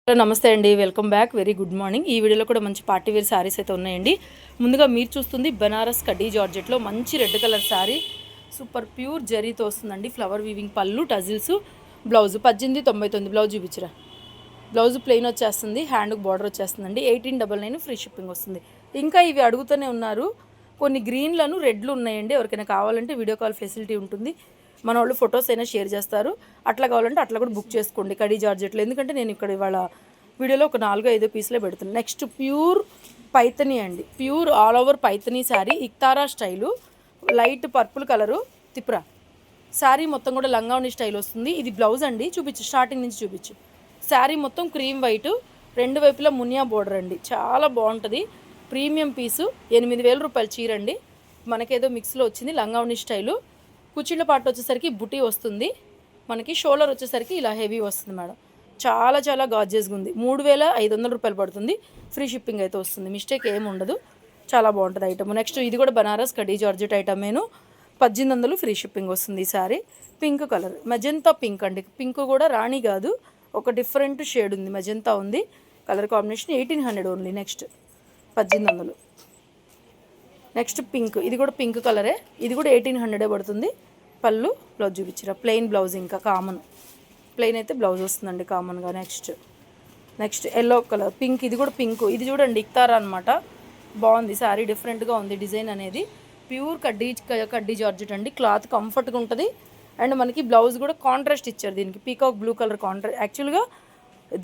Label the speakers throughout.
Speaker 1: Hello నమస్తే అండి, welcome back. Very good morning. ఈ వీడియోలో కూడా మంచి పార్టీ వేర్ శారీస్ అయితే ఉన్నాయండి. ముందుగా మీరు చూస్తుంది బనారస్ కడ్డీ జార్జెట్లో మంచి red colour sari, super pure జరీతో వస్తుందండి. ఫ్లవర్ వీవింగ్ పళ్ళు, టజిల్స్, బ్లౌజ్ 1899. బ్లౌజ్ చూపించరా. బ్లౌజ్ ప్లెయిన్ వచ్చేస్తుంది, హ్యాండ్కి బార్డర్ వచ్చేస్తుందండి. 1899 ఫ్రీ షిప్పింగ్ వస్తుంది. ఇంకా ఇవి అడుగుతూనే ఉన్నారు. కొన్ని గ్రీన్లను రెడ్లు ఉన్నాయండి. ఎవరికైనా కావాలంటే వీడియో కాల్ ఫెసిలిటీ ఉంటుంది. మన వాళ్ళు ఫొటోస్ అయినా షేర్ చేస్తారు. అట్లా కావాలంటే అట్లా కూడా బుక్ చేసుకోండి కడీ జార్జెట్లో. ఎందుకంటే నేను ఇక్కడ ఇవాళ వీడియోలో ఒక 4-5 పీసులే పెడుతున్నాను. నెక్స్ట్ ప్యూర్ పైతనీ అండి. Pure all over Paithani sari, ఇక్తారా స్టైలు, లైట్ పర్పుల్ కలరు తిప్పురా. శారీ మొత్తం కూడా లంగావణి స్టైల్ వస్తుంది. ఇది బ్లౌజ్ అండి, చూపించు, స్టార్టింగ్ నుంచి చూపించు. శారీ మొత్తం క్రీమ్ వైట్, రెండు వైపులా మునియా బోర్డర్ అండి. చాలా బాగుంటుంది. ప్రీమియం పీసు, 8000 రూపాయలు చీర అండి. మనకేదో మిక్స్లో వచ్చింది. లంగావణి స్టైలు, కుచ్చిళ్ళ పాటు వచ్చేసరికి బుటీ వస్తుంది. మనకి షోల్డర్ వచ్చేసరికి ఇలా హెవీ వస్తుంది మేడం. చాలా చాలా గార్జియస్గా ఉంది. 3500 రూపాయలు పడుతుంది. ఫ్రీ షిప్పింగ్ అయితే వస్తుంది. మిస్టేక్ ఏమి ఉండదు. చాలా బాగుంటుంది ఐటమ్. నెక్స్ట్ ఇది కూడా బనారస్ కడీ జార్జెట్ ఐటమేను. 1800 ఫ్రీ షిప్పింగ్ వస్తుంది. ఈ sari pink colour, magenta pink అండి. పింక్ కూడా రాణి కాదు, ఒక డిఫరెంట్ షేడ్ ఉంది, మెజంతా ఉంది. Colour combination 1800 only. Next 1800. Next pink, ఇది కూడా పింక్ కలరే. ఇది కూడా 1800 పడుతుంది. పళ్ళు, బ్లౌజ్ చూపించరా. ప్లెయిన్ బ్లౌజ్, ఇంకా కామన్ ప్లెయిన్ అయితే బ్లౌజ్ వస్తుందండి కామన్గా. Next yellow colour, pink. ఇది కూడా పింక్. ఇది చూడండి ఇక్తారా అనమాట. బాగుంది శారీ, డిఫరెంట్గా ఉంది డిజైన్ అనేది. ప్యూర్ కడ్డీ జార్జెట్ అండి. క్లాత్ కంఫర్ట్గా ఉంటుంది. అండ్ మనకి బ్లౌజ్ కూడా కాంట్రాస్ట్ ఇచ్చారు దీనికి. Peacock blue colour contrast. యాక్చువల్గా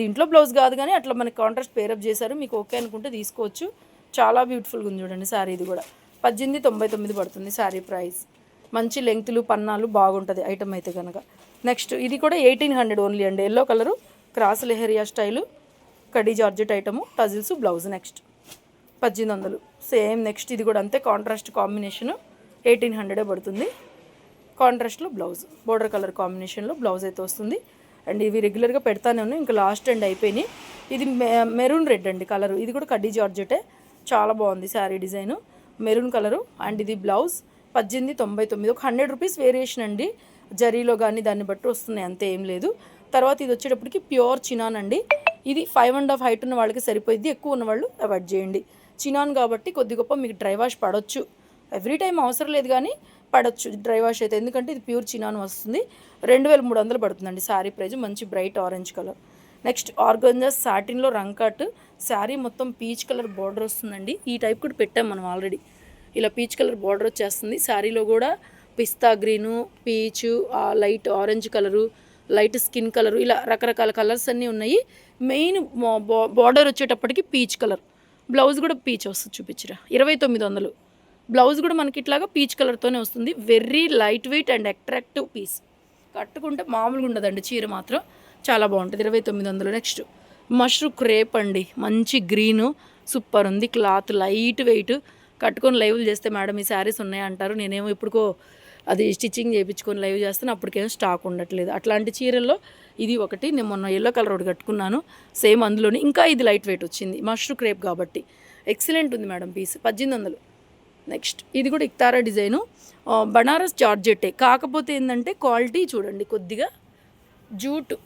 Speaker 1: దీంట్లో బ్లౌజ్ కాదు కానీ అట్లా మనకి కాంట్రాస్ట్ పేరప్ చేశారు. మీకు ఓకే అనుకుంటే తీసుకోవచ్చు. చాలా బ్యూటిఫుల్గా ఉంది చూడండి శారీ. ఇది కూడా 1899 పడుతుంది శారీ ప్రైస్. మంచి లెంగ్త్లు, పన్నాలు బాగుంటుంది ఐటమ్ అయితే కనుక. నెక్స్ట్ ఇది కూడా 1800 ఓన్లీ అండి. Yellow colour, cross leheriya style, kadi georgette item, tassels, blouse. Next 1800 same. Next ఇది కూడా అంతే, కాంట్రాస్ట్ కాంబినేషను, 1800 పడుతుంది. కాంట్రాస్ట్లో బ్లౌజ్, బోర్డర్ కలర్ కాంబినేషన్లో బ్లౌజ్ అయితే వస్తుంది. అండ్ ఇవి రెగ్యులర్గా పెడతానే ఉన్నాయి, ఇంకా లాస్ట్ అండ్ అయిపోయినాయి. ఇది మెరూన్ రెడ్ అండి కలరు. ఇది కూడా కడ్డీ జార్జెటే. చాలా బాగుంది sari design, maroon colour. And ఇది బ్లౌజ్ 1899. ఒక 100 రూపీస్ వేరియేషన్ అండి జరీలో కానీ, దాన్ని బట్టి వస్తున్నాయి, అంతే ఏం లేదు. తర్వాత ఇది వచ్చేటప్పటికి ప్యూర్ చినాన్ అండి. ఇది 5.5 హైట్ ఉన్న వాళ్ళకి సరిపోయింది. ఎక్కువ ఉన్న వాళ్ళు అవాయిడ్ చేయండి. చినాన్ కాబట్టి కొద్ది గొప్ప మీకు డ్రై వాష్ పడవచ్చు. ఎవ్రీ టైం అవసరం లేదు కానీ పడవచ్చు డ్రై వాష్ అయితే, ఎందుకంటే ఇది ప్యూర్ చినాన్ వస్తుంది. 2300 పడుతుందండి శారీ ప్రైజ్. మంచి bright orange colour. Next organza సాటిన్లో రంకాట్ శారీ, మొత్తం పీచ్ కలర్ బార్డర్ వస్తుందండి. ఈ టైప్ కూడా పెట్టాం మనం ఆల్రెడీ. ఇలా పీచ్ కలర్ బార్డర్ వచ్చేస్తుంది. శారీలో కూడా పిస్తా గ్రీను, పీచు, light orange colour, light skin colour, ఇలా రకరకాల కలర్స్ అన్నీ ఉన్నాయి. మెయిన్ బార్డర్ వచ్చేటప్పటికి పీచ్ కలర్. బ్లౌజ్ కూడా పీచ్ వస్తుంది, చూపించరా. 2900. బ్లౌజ్ కూడా మనకి ఇట్లాగా పీచ్ కలర్తోనే వస్తుంది. Very light weight and attractive piece. కట్టుకుంటే మామూలుగా ఉండదండి చీర మాత్రం. చాలా బాగుంటుంది. 2900. నెక్స్ట్ మష్రూ క్రేప్ అండి. మంచి గ్రీను, సూపర్ ఉంది. Cloth light weight. కట్టుకొని లైవ్లు చేస్తే మేడం ఈ శారీస్ ఉన్నాయంటారు. నేనేమో ఇప్పుడుకో అది స్టిచ్చింగ్ చేయించుకొని లైవ్ చేస్తాను, అప్పటికేమో స్టాక్ ఉండట్లేదు. అట్లాంటి చీరల్లో ఇది ఒకటి. నేను మొన్న ఎల్లో కలర్ ఒకటి కట్టుకున్నాను సేమ్ అందులోని. ఇంకా ఇది లైట్ వెయిట్ వచ్చింది, మష్రూ క్రేప్ కాబట్టి ఎక్సలెంట్ ఉంది మేడం పీస్. 1800. నెక్స్ట్ ఇది కూడా ఇక్తారా డిజైను, బనారస్ జార్జెట్టే. కాకపోతే ఏంటంటే క్వాలిటీ చూడండి, కొద్దిగా జూటు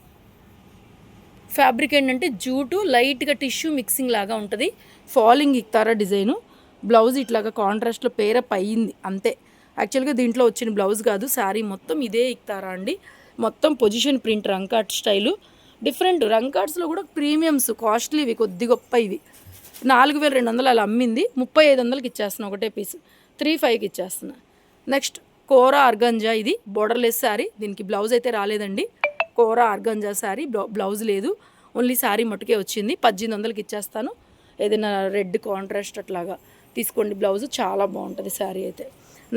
Speaker 1: ఫ్యాబ్రిక్ ఏంటంటే జూటు, లైట్గా టిష్యూ మిక్సింగ్ లాగా ఉంటుంది. Falling Iktara design. బ్లౌజ్ ఇట్లాగా కాంట్రాస్ట్లో పేరప్ అయ్యింది అంతే. యాక్చువల్గా దీంట్లో వచ్చిన బ్లౌజ్ కాదు, శారీ మొత్తం ఇదే ఇక్తారా అండి. మొత్తం పొజిషన్ ప్రింట్ రంకాట్ స్టైలు. డిఫరెంట్ రంకాట్స్లో కూడా ప్రీమియమ్స్, కాస్ట్లీవి, కొద్ది గొప్ప. ఇవి 4200 అలా అమ్మింది. 3500కి ఇచ్చేస్తున్నా ఒకటే పీస్. 3500కి ఇచ్చేస్తున్నా. నెక్స్ట్ కోరా ఆర్గంజా. ఇది బోర్డర్లెస్ శారీ. దీనికి బ్లౌజ్ అయితే రాలేదండి. కోరా ఆర్గంజా శారీ, బ్లౌజ్ లేదు, ఓన్లీ శారీ మట్టుకే వచ్చింది. 1800కి ఇచ్చేస్తాను. ఏదైనా రెడ్ కాంట్రాస్ట్ అట్లాగా తీసుకోండి. బ్లౌజ్ చాలా బాగుంటుంది శారీ అయితే.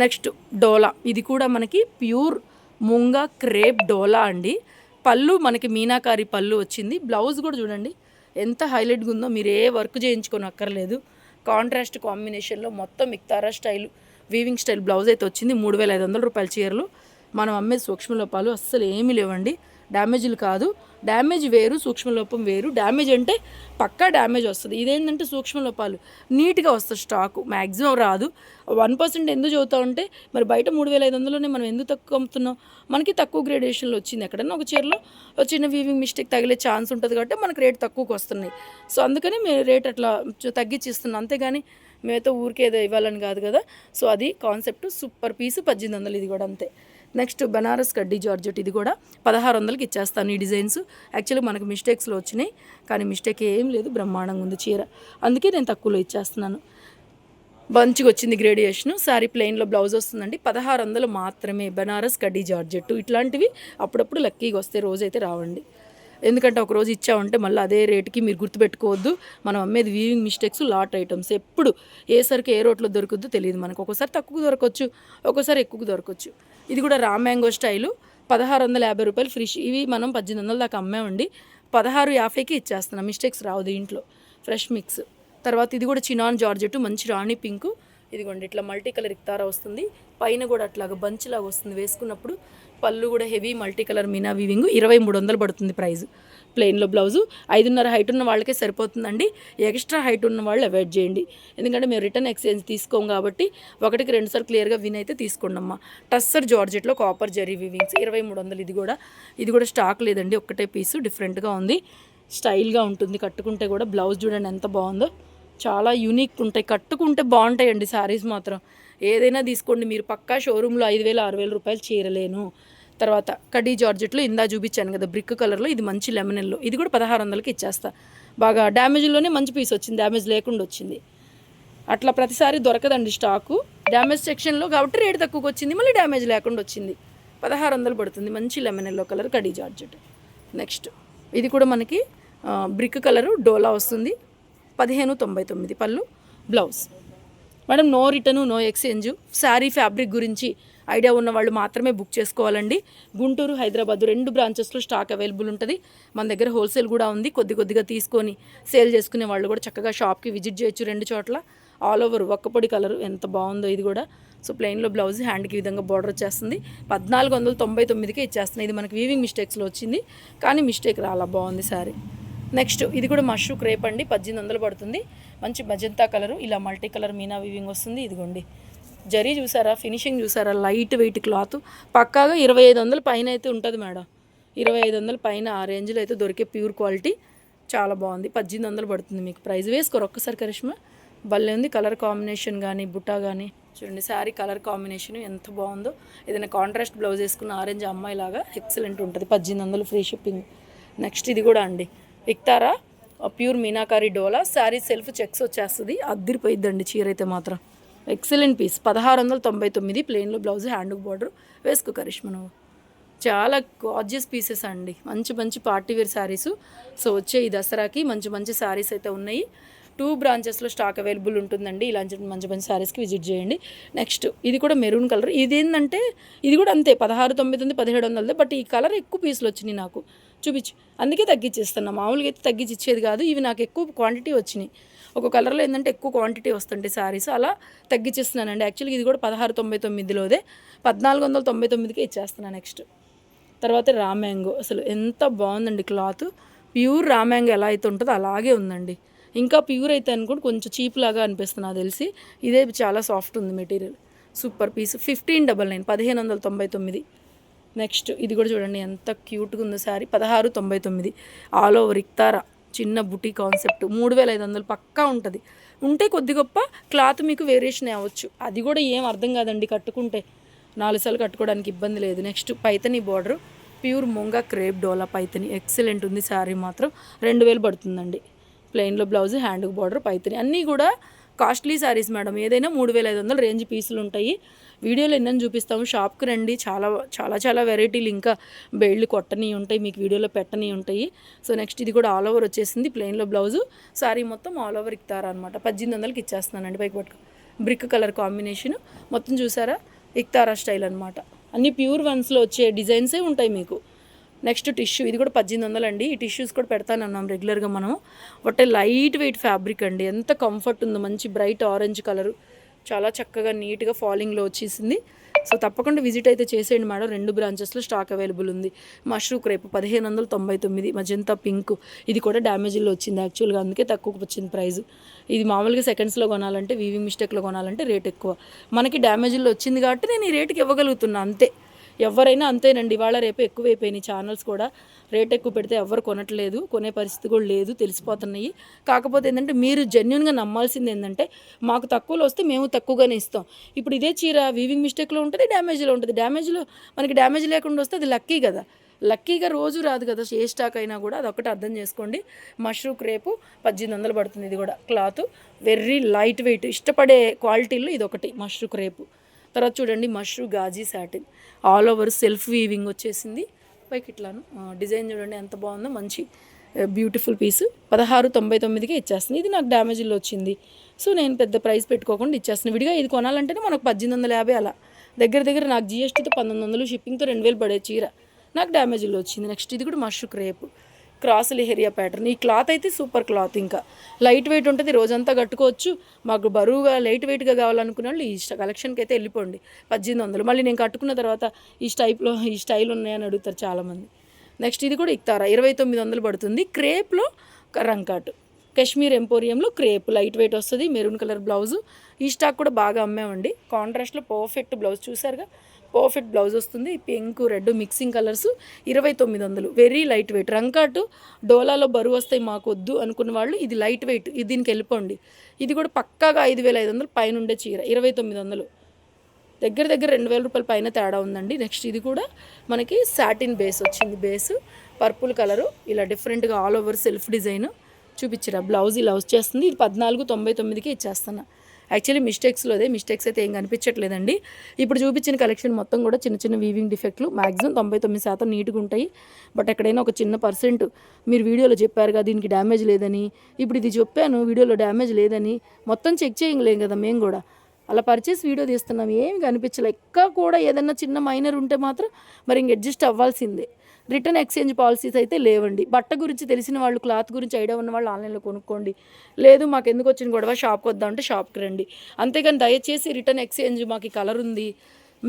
Speaker 1: నెక్స్ట్ డోలా. ఇది కూడా మనకి ప్యూర్ ముంగా క్రేప్ డోలా అండి. పళ్ళు మనకి మీనాకారి పళ్ళు వచ్చింది. బ్లౌజ్ కూడా చూడండి ఎంత హైలైట్గా ఉందో. మీరు ఏ వర్క్ చేయించుకొని అక్కర్లేదు. కాంట్రాస్ట్ కాంబినేషన్లో మొత్తం Iktara style, weaving style blouse అయితే వచ్చింది. 3500 రూపాయల చీరలు. మనం అమ్మే సూక్ష్మ లోపాలు అస్సలు ఏమీ లేవండి. డ్యామేజ్లు కాదు. డ్యామేజ్ వేరు, సూక్ష్మలోపం వేరు. డ్యామేజ్ అంటే పక్కా డ్యామేజ్ వస్తుంది. ఇదేంటంటే సూక్ష్మలోపాలు నీట్గా వస్తుంది. స్టాకు మ్యాక్సిమం రాదు. 1% ఎందుకు చదువుతా ఉంటే మరి బయట 3500లోనే మనం ఎందుకు తక్కువ అమ్ముతున్నాం? మనకి తక్కువ గ్రేడేషన్లో వచ్చింది. ఎక్కడన్నా ఒక చీరలో చిన్న వీవింగ్ మిస్టేక్ తగిలే ఛాన్స్ ఉంటుంది కాబట్టి మనకు రేట్ తక్కువకి వస్తున్నాయి. సో అందుకని మేము రేట్ అట్లా తగ్గించి ఇస్తున్నాం. అంతేగాని మేమైతే ఊరికేదో ఇవ్వాలని కాదు కదా. సో అది కాన్సెప్ట్. సూపర్ పీసు 1800. ఇది కూడా అంతే. నెక్స్ట్ బనారస్ కడ్డీ జార్జెట్. ఇది కూడా 1600కి ఇచ్చేస్తాను. ఈ డిజైన్స్ యాక్చువల్లీ మనకు మిస్టేక్స్లో వచ్చినాయి, కానీ మిస్టేక్ ఏం లేదు, బ్రహ్మాండంగా ఉంది చీర. అందుకే నేను తక్కువలో ఇచ్చేస్తున్నాను. మంచిగా వచ్చింది గ్రేడియేషన్. శారీ ప్లెయిన్లో బ్లౌజ్ వస్తుందండి. 1600 మాత్రమే. బనారస్ కడ్డీ జార్జెట్. ఇట్లాంటివి అప్పుడప్పుడు లక్కీగా వస్తే రోజైతే రావండి. ఎందుకంటే ఒక రోజు ఇచ్చామంటే మళ్ళీ అదే రేటుకి మీరు గుర్తుపెట్టుకోవద్దు. మనం అమ్మేది వీవింగ్ మిస్టేక్స్, లాట్ ఐటమ్స్. ఎప్పుడు ఏ సరికి ఏ రోట్లో దొరుకుద్దో తెలియదు మనకు. ఒక్కోసారి తక్కువ దొరకవచ్చు, ఒక్కోసారి ఎక్కువ దొరకవచ్చు. ఇది కూడా రా మ్యాంగో స్టైలు. 1650 రూపాయలు ఫ్రీ. ఇవి మనం 1800 దాకా అమ్మామండి. 1650కి ఇచ్చేస్తున్నాం. మిస్టేక్స్ రావు దీంట్లో. Fresh mix. తర్వాత ఇది కూడా చినాన్ జార్జెట్, మంచి రాణి పింకు. ఇదిగోండి ఇట్లా మల్టీ కలర్ ఇక్తారా వస్తుంది. పైన కూడా అట్లాగా బంచ్ లాగా వస్తుంది వేసుకున్నప్పుడు. పళ్ళు కూడా heavy multi colour Meena weaving. 2300 పడుతుంది ప్రైస్. ప్లెయిన్లో బ్లౌజు. 5.5 హైట్ ఉన్న వాళ్ళకే సరిపోతుందండి. ఎక్స్ట్రా హైట్ ఉన్న వాళ్ళు అవాయిడ్ చేయండి. ఎందుకంటే మేము రిటర్న్ ఎక్స్చేంజ్ తీసుకోం కాబట్టి 1కి 2 సార్లు క్లియర్గా విన్ అయితే తీసుకోండమ్మా. టస్సర్ జార్జెట్లో కాపర్ జరీ వీవింగ్స్ 2300. ఇది కూడా స్టాక్ లేదండి. ఒక్కటే పీసు డిఫరెంట్గా ఉంది. స్టైల్గా ఉంటుంది. కట్టుకుంటే కూడా బ్లౌజ్ చూడండి ఎంత బాగుందో. చాలా యూనిక్ ఉంటాయి. కట్టుకుంటే బాగుంటాయండి శారీస్ మాత్రం. ఏదైనా తీసుకోండి మీరు. పక్కా షోరూంలో 5000 6000 రూపాయలు చీరలేను. తర్వాత కడ్డీ జార్జెట్లో ఇందా చూపించాను కదా బ్రిక్ కలర్లో. ఇది మంచి లెమన్ ఎల్లో. ఇది కూడా 1600కి ఇచ్చేస్తా. బాగా డ్యామేజ్లోనే మంచి పీస్ వచ్చింది. డ్యామేజ్ లేకుండా వచ్చింది. అట్లా ప్రతిసారి దొరకదండి స్టాకు. డ్యామేజ్ సెక్షన్లో కాబట్టి రేటు తక్కువకి వచ్చింది. మళ్ళీ డ్యామేజ్ లేకుండా వచ్చింది. 1600 పడుతుంది. మంచి lemon yellow colour kadi georgette. Next ఇది కూడా మనకి బ్రిక్ కలరు డోలా వస్తుంది. 1599 పళ్ళు, blouse. Madam no return, no exchange. Sari fabric గురించి ఐడియా ఉన్న వాళ్ళు మాత్రమే బుక్ చేసుకోవాలండి. గుంటూరు, హైదరాబాద్ 2 బ్రాంచెస్లో స్టాక్ అవైలబుల్ ఉంటుంది. మన దగ్గర హోల్సేల్ కూడా ఉంది. కొద్దిగా తీసుకొని సేల్ చేసుకునే వాళ్ళు కూడా చక్కగా షాప్కి విజిట్ చేయొచ్చు. 2 చోట్ల ఆల్ ఓవర్ ఒక్కపొడి కలరు ఎంత బాగుందో ఇది కూడా. సో ప్లెయిన్లో బ్లౌజ్, హ్యాండ్కి ఈ విధంగా బార్డర్ వచ్చేస్తుంది. 1499కే ఇచ్చేస్తున్నాయి. ఇది మనకి వీవింగ్ మిస్టేక్స్లో వచ్చింది, కానీ మిస్టేక్ రాలా. బాగుంది శారీ. నెక్స్ట్ ఇది కూడా మష్రూ క్రేప్ అండి. 1800 పడుతుంది. మంచి మజంతా కలరు. ఇలా మల్టీ కలర్ మీనా వీవింగ్ వస్తుంది. ఇదిగోండి జరీ చూసారా, ఫినిషింగ్ చూసారా, లైట్ వెయిట్ క్లాత్. పక్కాగా 2500 పైన అయితే ఉంటుంది మేడం. 2500 పైన ఆ రేంజ్లో అయితే దొరికే ప్యూర్ క్వాలిటీ. చాలా బాగుంది. 1800 పడుతుంది మీకు. ప్రైస్ వేసుకోరు ఒక్కసారి. కరిష్మా భలే ఉంది. కలర్ కాంబినేషన్ కానీ బుట్టా కానీ చూడండి. శారీ కలర్ కాంబినేషన్ ఎంత బాగుందో. ఏదైనా కాంట్రాస్ట్ బ్లౌజ్ వేసుకున్న ఆరెంజ్ అమ్మాయి లాగా ఎక్సలెంట్ ఉంటుంది. 1800 ఫ్రీ షిప్పింగ్. నెక్స్ట్ ఇది కూడా అండి ఇక్తారా pure meenakari dola. Sari self checks వచ్చేస్తుంది. అద్దరిపోయిద్దండి చీర అయితే మాత్రం. Excellent piece. 1699 ప్లెయిన్లో బ్లౌజ్, హ్యాండ్కి బార్డర్. వేసుకో కరిష్మా నువ్వు. చాలా గార్జియస్ పీసెస్ అండి. మంచి పార్టీవేర్ శారీసు. సో వచ్చే ఈ దసరాకి మంచి శారీస్ అయితే ఉన్నాయి. 2 బ్రాంచెస్లో స్టాక్ అవైలబుల్ ఉంటుందండి. ఇలాంటి మంచి శారీస్కి విజిట్ చేయండి. నెక్స్ట్ ఇది కూడా మెరూన్ కలర్. ఇదేంటంటే ఇది కూడా అంతే 1699 1700. బట్ ఈ కలర్ ఎక్కువ పీసులు వచ్చినాయి నాకు. చూపించు. అందుకే తగ్గించేస్తున్నా. మామూలుగా అయితే తగ్గించి ఇచ్చేది కాదు. ఇవి నాకు ఎక్కువ క్వాంటిటీ వచ్చినాయి. ఒక కలర్లో ఏంటంటే ఎక్కువ క్వాంటిటీ వస్తుంటాయి శారీస్. అలా తగ్గించేస్తున్నానండి. యాక్చువల్గా ఇది కూడా 1699లోదే 1499కే ఇచ్చేస్తున్నాను. నెక్స్ట్ తర్వాత రా మ్యాంగో. అసలు ఎంత బాగుందండి క్లాత్. ప్యూర్ రా మ్యాంగో ఎలా అయితే ఉంటుందో అలాగే ఉందండి. ఇంకా ప్యూర్ అయితే అనుకోండి కొంచెం చీప్ లాగా అనిపిస్తుంది నాకు తెలిసి. ఇదే చాలా సాఫ్ట్ ఉంది మెటీరియల్. Super piece. 1599 1599. నెక్స్ట్ ఇది కూడా చూడండి ఎంత క్యూట్గా ఉందో శారీ. 1699 all over Iktara. చిన్న బుటీ కాన్సెప్ట్. 3500 పక్కా ఉంటుంది. ఉంటే కొద్ది గొప్ప క్లాత్ మీకు వేరియేషన్ అవ్వచ్చు. అది కూడా ఏం అర్థం కాదండి. కట్టుకుంటే 4 సార్లు కట్టుకోవడానికి ఇబ్బంది లేదు. నెక్స్ట్ పైతని బార్డర్, ప్యూర్ ముంగా క్రేప్ డోలా పైతని. ఎక్సలెంట్ ఉంది శారీ మాత్రం. 2000 పడుతుందండి. ప్లెయిన్లో బ్లౌజ్, హ్యాండ్కి బార్డర్, పైతని. అన్నీ కూడా కాస్ట్లీ శారీస్ మేడం. ఏదైనా 3500 రేంజ్ పీసులు ఉంటాయి. వీడియోలో ఎన్నని చూపిస్తాము. షాప్కి రండి. చాలా వెరైటీలు ఇంకా బెయిళ్ళు కొట్టని ఉంటాయి. మీకు వీడియోలో పెట్టని ఉంటాయి. సో నెక్స్ట్ ఇది కూడా ఆల్ ఓవర్ వచ్చేసింది. ప్లెయిన్లో బ్లౌజు, శారీ మొత్తం ఆల్ ఓవర్ ఇక్తారా అనమాట. 1800కి ఇచ్చేస్తున్నానండి. పైకి పట్టుకో. బ్రిక్ కలర్ కాంబినేషన్ మొత్తం చూసారా. ఇక్తారా స్టైల్ అనమాట. అన్ని ప్యూర్ వన్స్లో వచ్చే డిజైన్సే ఉంటాయి మీకు. Next tissue. ఇది కూడా 1800 అండి. ఈ టిష్యూస్ కూడా పెడతానన్నాం రెగ్యులర్గా మనము. బట్ లైట్ వెయిట్ ఫ్యాబ్రిక్ అండి. ఎంత కంఫర్ట్ ఉందో. మంచి బ్రైట్ ఆరెంజ్ కలరు. చాలా చక్కగా నీట్గా ఫాలింగ్లో వచ్చేసింది. సో తప్పకుండా విజిట్ అయితే చేసేయండి మేడం. 2 బ్రాంచెస్లో స్టాక్ అవైలబుల్ ఉంది. మష్రూ క్రేప్ 1599, మజంతా పింక్, ఇది కూడా డ్యామేజ్లో వచ్చింది యాక్చువల్గా, అందుకే తక్కువకి వచ్చింది ప్రైస్. ఇది మామూలుగా సెకండ్స్లో కొనాలంటే, వీవింగ్ మిస్టేక్లో కొనాలంటే రేట్ ఎక్కువ. మనకి డ్యామేజ్లో వచ్చింది కాబట్టి నేను ఈ రేటుకి ఇవ్వగలుగుతున్నా అంతే. ఎవరైనా అంతేనండి, ఇవాళ రేపు ఎక్కువైపోయినాయి. ఛానల్స్ కూడా రేట్ ఎక్కువ పెడితే ఎవరు కొనట్లేదు, కొనే పరిస్థితి కూడా లేదు, తెలిసిపోతున్నాయి. కాకపోతే ఏంటంటే మీరు జెన్యున్గా నమ్మాల్సింది ఏంటంటే మాకు తక్కువలో వస్తే మేము తక్కువగానే ఇస్తాం. ఇప్పుడు ఇదే చీర వీవింగ్ మిస్టేక్లో ఉంటుంది, డ్యామేజ్లో ఉంటుంది. డ్యామేజ్లో మనకి డ్యామేజ్ లేకుండా వస్తే అది లక్కీ కదా. లక్కీగా రోజు రాదు కదా, ఏ స్టాక్ అయినా కూడా అదొకటి అర్థం చేసుకోండి. మష్రూ క్రేపు 1800 పడుతుంది. ఇది కూడా క్లాత్ వెరీ లైట్ వెయిట్, ఇష్టపడే క్వాలిటీలో ఇది ఒకటి మష్రూ క్రేపు. తర్వాత చూడండి mashru gaji satin, all over self weaving వచ్చేసింది. పైకి ఇట్లాను డిజైన్ చూడండి ఎంత బాగుందో, మంచి బ్యూటిఫుల్ పీస్. 1699కే ఇచ్చేస్తుంది. ఇది నాకు డ్యామేజ్లో వచ్చింది, సో నేను పెద్ద ప్రైస్ పెట్టుకోకుండా ఇచ్చేస్తున్నాను. విడిగా ఇది కొనాలంటేనే మనకు 1850 అలా దగ్గర దగ్గర. నాకు జిఎస్టీతో 1900, షిప్పింగ్తో 2000 పడే చీర నాకు డ్యామేజ్లో వచ్చింది. నెక్స్ట్ ఇది కూడా mashru crepe cross leheriya pattern. ఈ క్లాత్ అయితే సూపర్ క్లాత్, ఇంకా లైట్ వెయిట్ ఉంటుంది, రోజంతా కట్టుకోవచ్చు. మాకు బరువుగా లైట్ వెయిట్గా కావాలనుకునే వాళ్ళు ఈ కలెక్షన్కి అయితే వెళ్ళిపోండి. 1800. మళ్ళీ నేను కట్టుకున్న తర్వాత ఈ స్టైల్ ఉన్నాయని అడుగుతారు చాలామంది. నెక్స్ట్ ఇది కూడా ఇక్తారా 2900 పడుతుంది. క్రేప్లో రంకాటు, కాశ్మీర్ ఎంపోరియంలో క్రేప్ లైట్ వెయిట్ వస్తుంది. Maroon colour blouse. ఈ స్టాక్ కూడా బాగా అమ్మామండి. కాంట్రాస్ట్లో పర్ఫెక్ట్ బ్లౌజ్ చూసారుగా, పర్ఫెక్ట్ బ్లౌజ్ వస్తుంది. Pink red mixing colours. 2900, very light weight. రంకాటు డోలాలో బరువు వస్తాయి మాకు వద్దు అనుకున్న వాళ్ళు ఇది లైట్ వెయిట్, ఇది దీనికి వెళ్ళిపోండి. ఇది కూడా పక్కాగా 5500 పైన ఉండే చీర. 2900, దగ్గర దగ్గర 2000 రూపాయల పైన తేడా ఉందండి. నెక్స్ట్ ఇది కూడా మనకి సాటిన్ బేస్ వచ్చింది. బేస్ పర్పుల్ కలరు, ఇలా డిఫరెంట్గా ఆల్ ఓవర్ సెల్ఫ్ డిజైన్ చూపించరా. బ్లౌజ్ ఇలా వచ్చేస్తుంది. ఇది 1499కే ఇచ్చేస్తున్నా. యాక్చువల్లీ మిస్టేక్స్ అయితే ఏం కనిపించట్లేదండి. ఇప్పుడు చూపించిన కలెక్షన్ మొత్తం కూడా చిన్న చిన్న వీవింగ్ డిఫెక్ట్లు, మ్యాక్సిమం 99% నీట్గా ఉంటాయి. బట్ ఎక్కడైనా ఒక చిన్న పర్సెంట్ మీరు వీడియోలో చెప్పారుగా దీనికి డ్యామేజ్ లేదని, ఇప్పుడు ఇది చెప్పాను వీడియోలో డ్యామేజ్ లేదని, మొత్తం చెక్ చేయలేం కదా మేము కూడా. అలా పర్చేస్ వీడియో తీస్తున్నాం, ఏమి కనిపించలే. ఎక్కడ కూడా ఏదన్నా చిన్న మైనర్ ఉంటే మాత్రం మరి ఇంక అడ్జస్ట్ అవ్వాల్సిందే. రిటర్న్ ఎక్స్చేంజ్ పాలసీస్ అయితే లేవండి. బట్ట గురించి తెలిసిన వాళ్ళు, క్లాత్ గురించి ఐడియా ఉన్న వాళ్ళు ఆన్లైన్లో కొనుక్కోండి. లేదు మాకు ఎందుకు వచ్చిన గొడవ, షాప్కి వద్దామంటే షాప్కి రండి. అంతేగాని దయచేసి రిటర్న్ ఎక్స్చేంజ్ మాకు ఈ కలర్ ఉంది,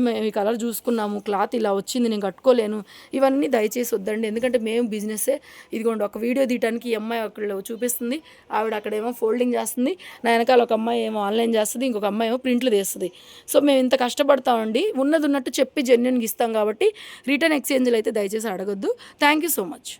Speaker 1: మేము ఈ కలర్ చూసుకున్నాము, క్లాత్ ఇలా వచ్చింది, నేను కట్టుకోలేను, ఇవన్నీ దయచేసి వద్దండి. ఎందుకంటే మేము బిజినెస్సే. ఇదిగోండి ఒక వీడియో తీయడానికి ఈ అమ్మాయి అక్కడ చూపిస్తుంది, ఆవిడ అక్కడేమో ఫోల్డింగ్ చేస్తుంది, నా వెనకాల ఒక అమ్మాయి ఏమో ఆన్లైన్ చేస్తుంది, ఇంకొక అమ్మాయి ఏమో ప్రింట్లు తీస్తుంది. సో మేము ఇంత కష్టపడతామండి, ఉన్నది ఉన్నట్టు చెప్పి జెన్యున్గా ఇస్తాం కాబట్టి రిటర్న్ ఎక్స్చేంజ్లు అయితే దయచేసి అడగొద్దు. Thank you so much.